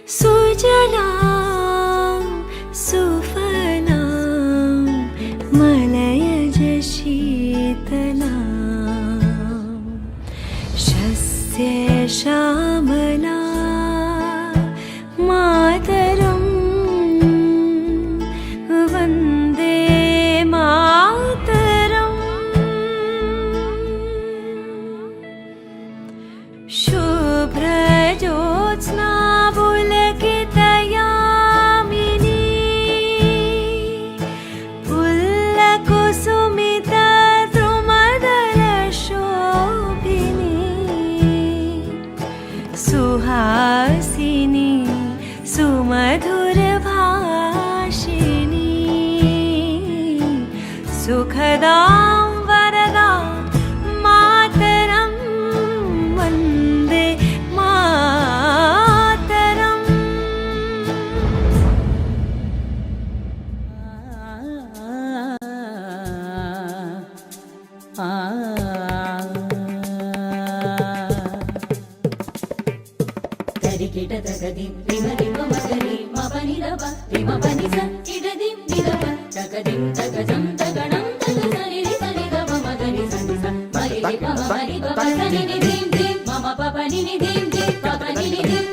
सुजलां सुफलां मलयज शीतलां शस्य श्यामला मातरं वन्दे मातरम्। शुभ्रज्योत्स्ना पुलकितयामिनी पुल्लकुसुमितद्रुमदलशोभिनी सुहासिनी सुमधुरभाषिणी सुखदां वरदां मातरं वन्दे मातरम्। తరికిట తగది రిమ రిమ మగరి మపని దప రిమ పని స ఇడది నిదప తగది తగజం తగణం తగసని రిసని దప మగరి సని స మరి రిప మరి పప సని ని దిం దిం మమ పప ని ని దిం దిం పప ని ని దిం